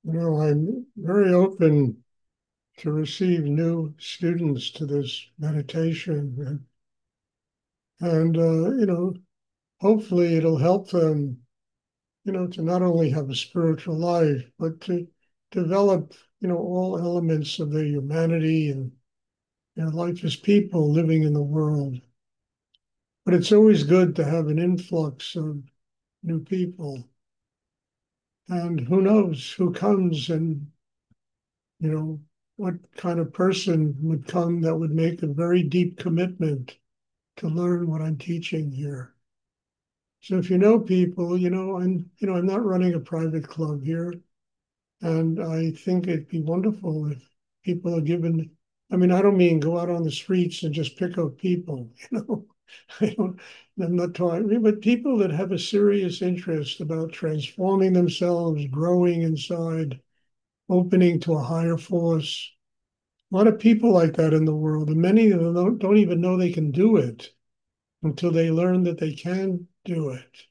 I'm very open to receive new students to this meditation, and hopefully it'll help them, to not only have a spiritual life, but to develop, all elements of their humanity and their life as people living in the world. But it's always good to have an influx of new people, and who knows who comes and you know, what kind of person would come that would make a very deep commitment to learn what I'm teaching here. So if you know people, I'm not running a private club here, and I think it'd be wonderful if people are given. I mean, I don't mean go out on the streets and just pick up people, I don't, I'm not talking, but people that have a serious interest about transforming themselves, growing inside, opening to a higher force. A lot of people like that in the world, and many of them don't even know they can do it until they learn that they can do it.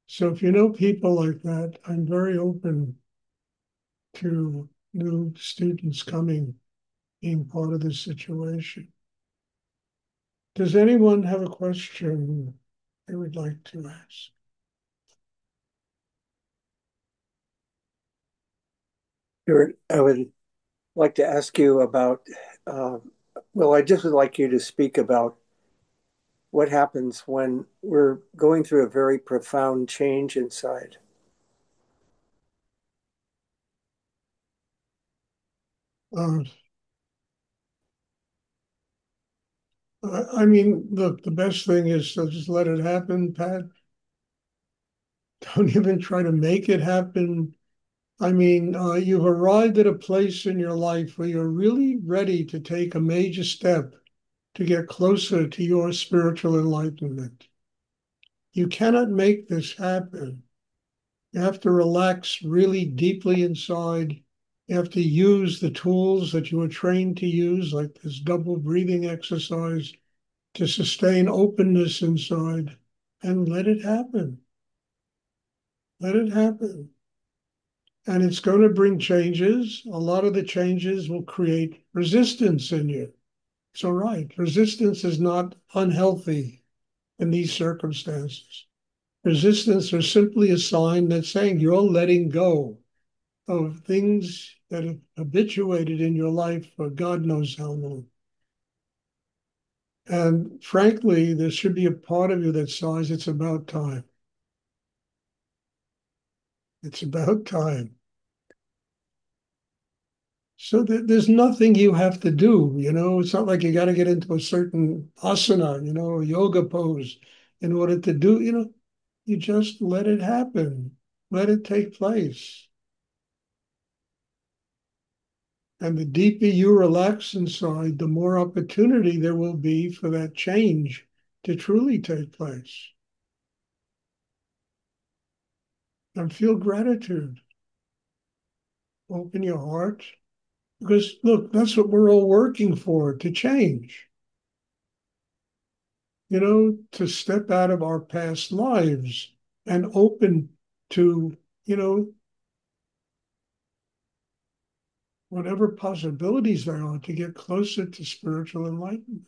So if you know people like that, I'm very open to new students coming, being part of this situation. Does anyone have a question they would like to ask? Stuart, I would like to ask you about, uh, I just would like you to speak about what happens when we're going through a very profound change inside. Uh, I mean, look, the best thing is to just let it happen, Pat. Don't even try to make it happen. I mean, you've arrived at a place in your life where you're really ready to take a major step to get closer to your spiritual enlightenment. You cannot make this happen. You have to relax really deeply inside. You have to use the tools that you were trained to use, like this double breathing exercise, to sustain openness inside and let it happen. Let it happen. And it's going to bring changes. A lot of the changes will create resistance in you. It's all right. Resistance is not unhealthy in these circumstances. Resistance is simply a sign that's saying you're letting go of things that have habituated in your life for God knows how long. And frankly, there should be a part of you that says it's about time. It's about time. So there's nothing you have to do, It's not like you got to get into a certain asana, a yoga pose in order to do, you just let it happen. Let it take place. And the deeper you relax inside, the more opportunity there will be for that change to truly take place. And feel gratitude. Open your heart. Because look, that's what we're all working for, to change. To step out of our past lives and open to, you know, whatever possibilities there are to get closer to spiritual enlightenment.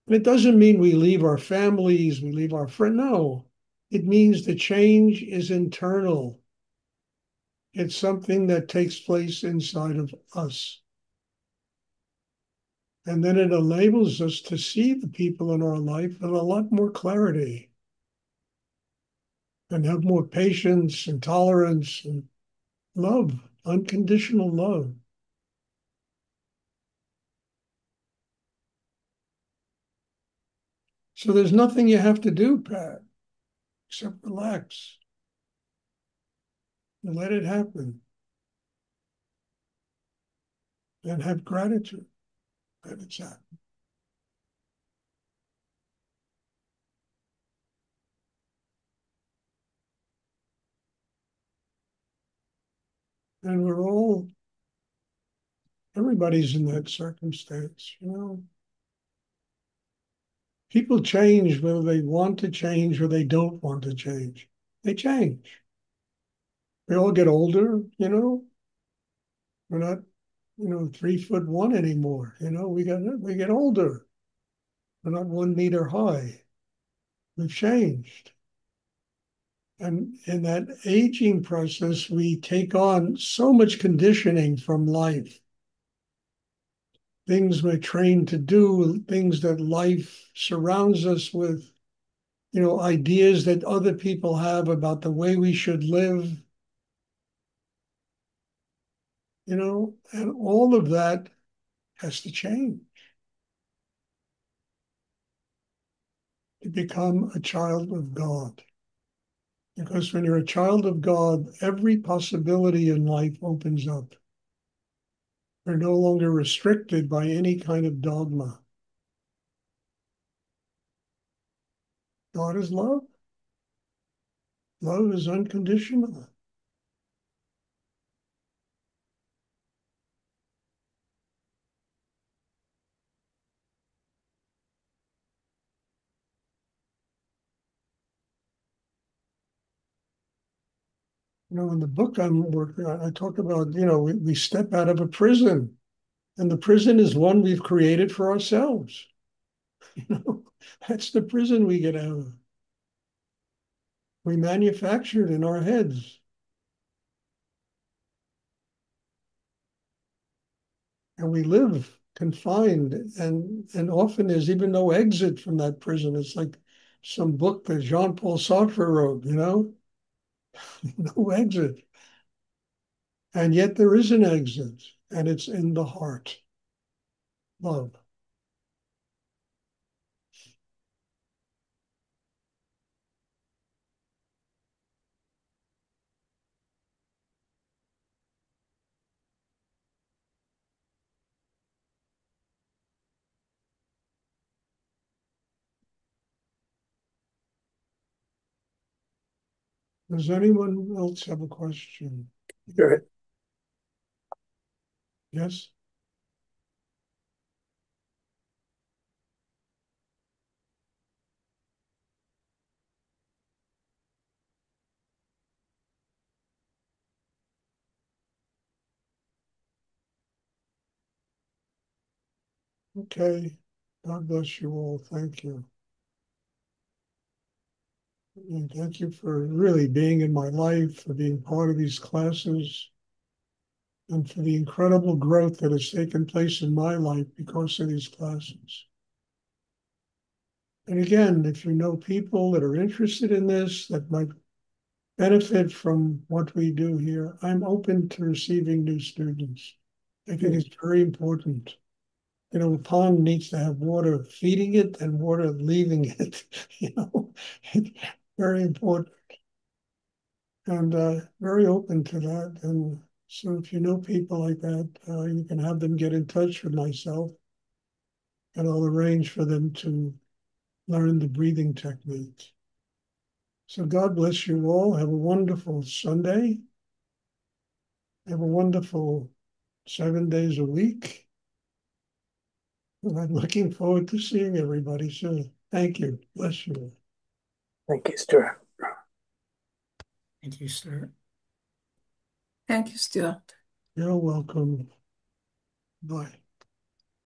And it doesn't mean we leave our families, we leave our friends. No, it means the change is internal. It's something that takes place inside of us. And then it enables us to see the people in our life with a lot more clarity and have more patience and tolerance and love, unconditional love. So there's nothing you have to do, Pat, except relax and let it happen and have gratitude that it's happened. And everybody's in that circumstance. People change whether they want to change or they don't want to change. They change. We all get older. We're not, 3'1" anymore. We get older. We're not 1 meter high. We've changed. And in that aging process, we take on so much conditioning from life, things we're trained to do, things that life surrounds us with, ideas that other people have about the way we should live, and all of that has to change to become a child of God. Because when you're a child of God, every possibility in life opens up. We're no longer restricted by any kind of dogma. God is love. Love is unconditional. In the book I'm working on, I talk about, we step out of a prison, and the prison is one we've created for ourselves. You know, that's the prison we get out of. We manufacture it in our heads, and we live confined, and often there's even no exit from that prison. It's like some book that Jean-Paul Sartre wrote, no exit. And yet there is an exit, and it's in the heart. Love. Does anyone else have a question? Sure. Yes? Okay. God bless you all. Thank you. And thank you for really being in my life, for being part of these classes, and for the incredible growth that has taken place in my life because of these classes. And again, if you know people that are interested in this, that might benefit from what we do here, I'm open to receiving new students. I think it's very important. A pond needs to have water feeding it and water leaving it. It's very important, and very open to that. And so if you know people like that, you can have them get in touch with myself, and I'll arrange for them to learn the breathing technique. So God bless you all. Have a wonderful Sunday. Have a wonderful 7 days a week. And I'm looking forward to seeing everybody soon. Thank you. Bless you. Thank you, Stuart. Thank you, sir. Thank you, Stuart. You're welcome. Bye.